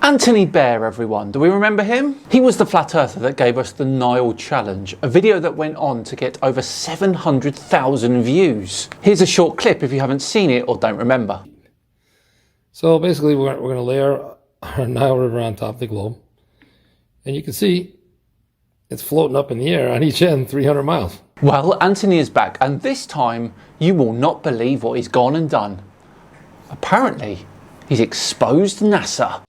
Anthony Bear, everyone. Do we remember him? He was the flat earther that gave us the Nile Challenge, a video that went on to get over 700,000 views. Here's a short clip if you haven't seen it or don't remember. So basically we're going to lay our Nile River on top of the globe. And you can see it's floating up in the air on each end 300 miles. Well, Anthony is back, and this time you will not believe what he's gone and done. Apparently, he's exposed NASA.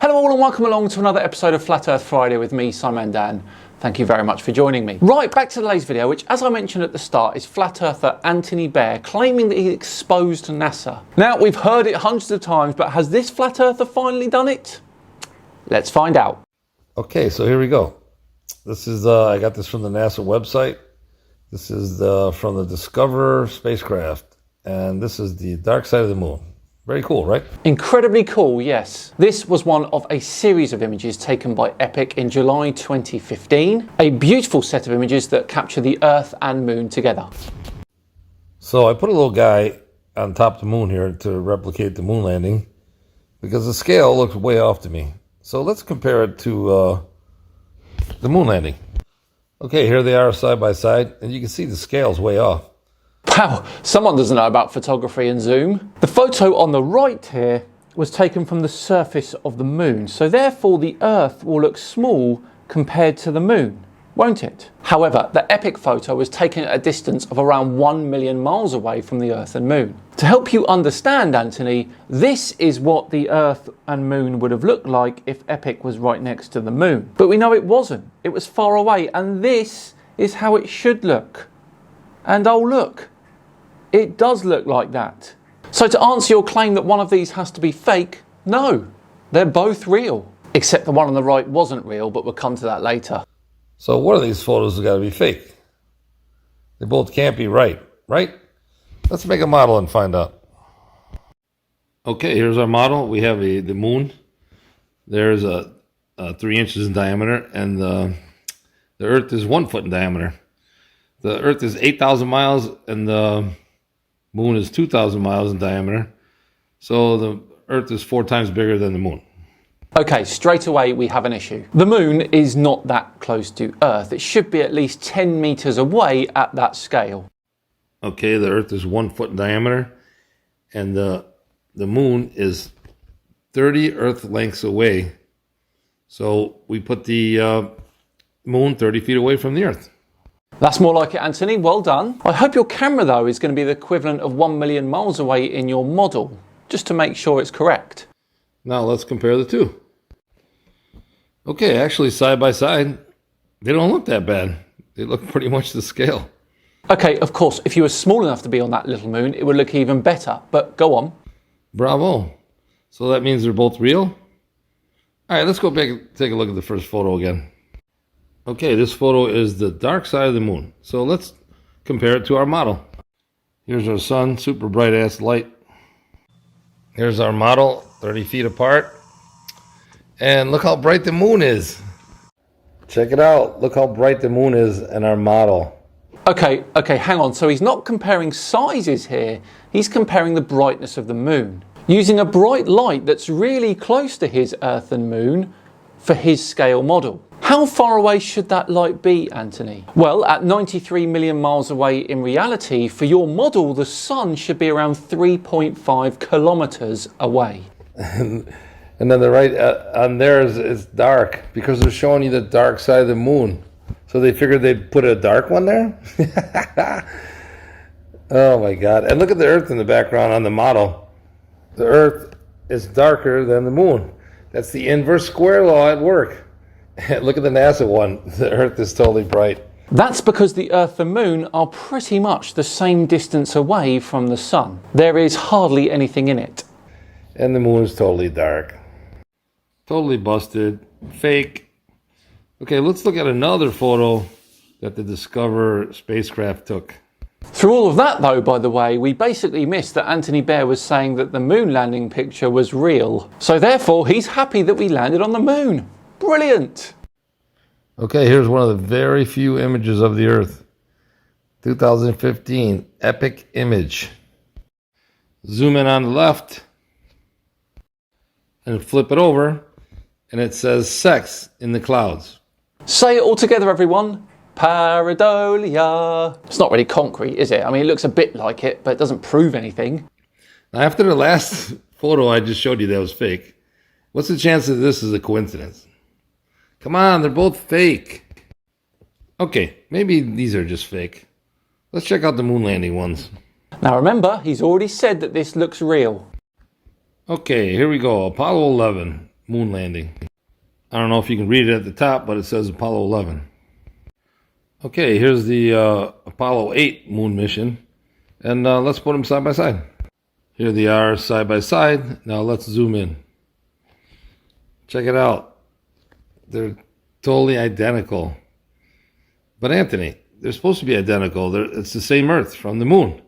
Hello all and welcome along to another episode of Flat Earth Friday with me, Simon Dan. Thank you very much for joining me. Right, back to today's video, which as I mentioned at the start is flat earther Anthony Bear claiming that he exposed NASA. Now, we've heard it hundreds of times, but has this flat earther finally done it? Let's find out. Okay, so here we go. This is, I got this from the NASA website. This is from the Discoverer spacecraft. And this is the dark side of the moon. Very cool, right? Incredibly cool, yes. This was one of a series of images taken by Epic in July 2015. A beautiful set of images that capture the Earth and Moon together. So I put a little guy on top of the moon here to replicate the moon landing because the scale looks way off to me. So let's compare it to the moon landing. Okay, here they are side by side, and you can see the scale's way off. Wow, someone doesn't know about photography and zoom. The photo on the right here was taken from the surface of the moon, so therefore the Earth will look small compared to the moon, won't it? However, the Epic photo was taken at a distance of around 1 million miles away from the Earth and Moon. To help you understand, Anthony, this is what the Earth and Moon would have looked like if Epic was right next to the moon. But we know it wasn't. It was far away, and this is how it should look. And oh look, it does look like that. So to answer your claim that one of these has to be fake, no, they're both real. Except the one on the right wasn't real, but we'll come to that later. So one of these photos has got to be fake. They both can't be right? Let's make a model and find out. Okay, here's our model. We have the moon. There's a 3 inches in diameter, and the Earth is 1 foot in diameter. The Earth is 8,000 miles, and the moon is 2,000 miles in diameter. So the Earth is 4 times bigger than the moon. Okay, straight away we have an issue. The moon is not that close to Earth. It should be at least 10 meters away at that scale. Okay, the Earth is 1 foot in diameter, and the moon is 30 Earth lengths away. So we put the moon 30 feet away from the Earth. That's more like it, Anthony. Well done. I hope your camera, though, is going to be the equivalent of 1 million miles away in your model, just to make sure it's correct. Now let's compare the two. Okay, actually side by side, they don't look that bad. They look pretty much the scale. Okay, of course, if you were small enough to be on that little moon, it would look even better, but go on. Bravo. So that means they're both real? All right, let's go back and take a look at the first photo again. Okay, this photo is the dark side of the moon. So let's compare it to our model. Here's our sun, super bright ass light. Here's our model, 30 feet apart. And look how bright the moon is. Check it out. Look how bright the moon is in our model. Okay, hang on. So he's not comparing sizes here. He's comparing the brightness of the moon, using a bright light that's really close to his Earth and Moon for his scale model. How far away should that light be, Anthony? Well, at 93 million miles away in reality, for your model, the sun should be around 3.5 kilometers away. And then the right on theirs is dark because they're showing you the dark side of the moon. So they figured they'd put a dark one there? Oh my God. And look at the Earth in the background on the model. The Earth is darker than the moon. That's the inverse square law at work. Look at the NASA one. The Earth is totally bright. That's because the Earth and Moon are pretty much the same distance away from the sun. There is hardly anything in it. And the moon is totally dark. Totally busted. Fake. Okay, let's look at another photo that the Discoverer spacecraft took. Through all of that, though, by the way, we basically missed that Anthony Bear was saying that the moon landing picture was real. So therefore, he's happy that we landed on the moon. Brilliant. Okay, here's one of the very few images of the Earth. 2015, epic image. Zoom in on the left and flip it over, and it says sex in the clouds. Say it all together, everyone. Pareidolia. It's not really concrete, is it? I mean, it looks a bit like it, but it doesn't prove anything. Now, after the last photo I just showed you that was fake, what's the chance that this is a coincidence? Come on, they're both fake. Okay, maybe these are just fake. Let's check out the moon landing ones. Now remember, he's already said that this looks real. Okay, here we go. Apollo 11, moon landing. I don't know if you can read it at the top, but it says Apollo 11. Okay, here's the Apollo 8 moon mission. And let's put them side by side. Here they are side by side. Now let's zoom in. Check it out. They're totally identical. But Anthony, they're supposed to be identical. It's the same Earth from the moon.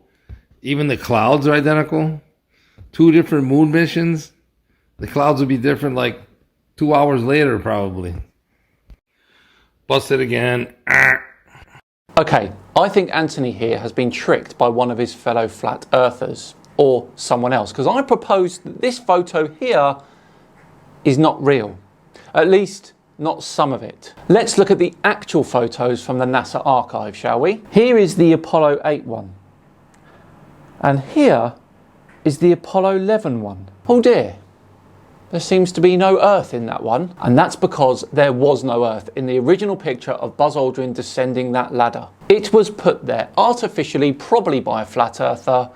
Even the clouds are identical. 2 different moon missions. The clouds would be different like 2 hours later, probably. Busted again. Okay, I think Anthony here has been tricked by one of his fellow flat earthers or someone else, because I propose that this photo here is not real. At least, not some of it. Let's look at the actual photos from the NASA archive, shall we? Here is the Apollo 8 one. And here is the Apollo 11 one. Oh dear. There seems to be no Earth in that one. And that's because there was no Earth in the original picture of Buzz Aldrin descending that ladder. It was put there artificially, probably by a flat earther.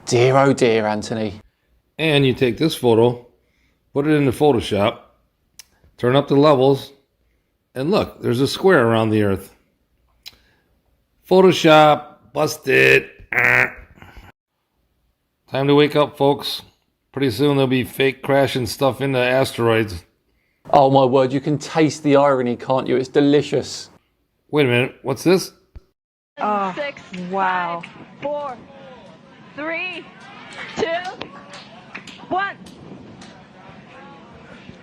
Dear oh dear, Anthony. And you take this photo, put it into Photoshop, turn up the levels, and look, there's a square around the Earth. Photoshop, busted. Time to wake up, folks. Pretty soon there'll be fake crashing stuff into asteroids. Oh my word, you can taste the irony, can't you? It's delicious. Wait a minute, what's this? 6, wow. 5, 4, 3, 2, 1.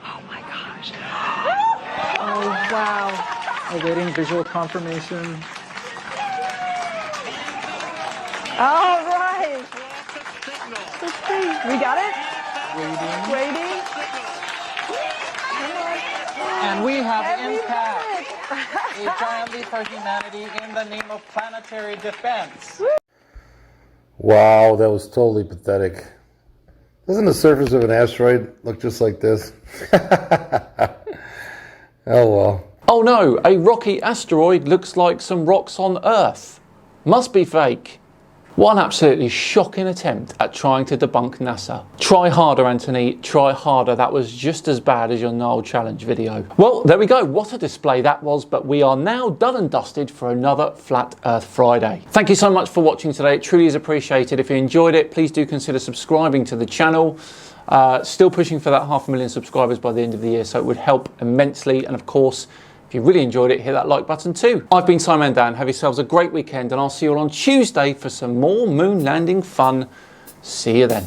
Oh my gosh. Oh, wow. Awaiting visual confirmation. All right. Let's see. We got it? Waiting. And we have Every impact. minute. A giant leap for humanity in the name of planetary defense. Wow, that was totally pathetic. Doesn't the surface of an asteroid look just like this? Oh well. Oh no, a rocky asteroid looks like some rocks on Earth. Must be fake. What an absolutely shocking attempt at trying to debunk NASA. Try harder, Anthony, try harder. That was just as bad as your Nile Challenge video. Well, there we go. What a display that was, but we are now done and dusted for another Flat Earth Friday. Thank you so much for watching today. It truly is appreciated. If you enjoyed it, please do consider subscribing to the channel. Still pushing for that 500,000 subscribers by the end of the year, so it would help immensely. And of course, if you really enjoyed it, hit that like button too. I've been Simon Dan. Have yourselves a great weekend, and I'll see you all on Tuesday for some more moon landing fun. See you then.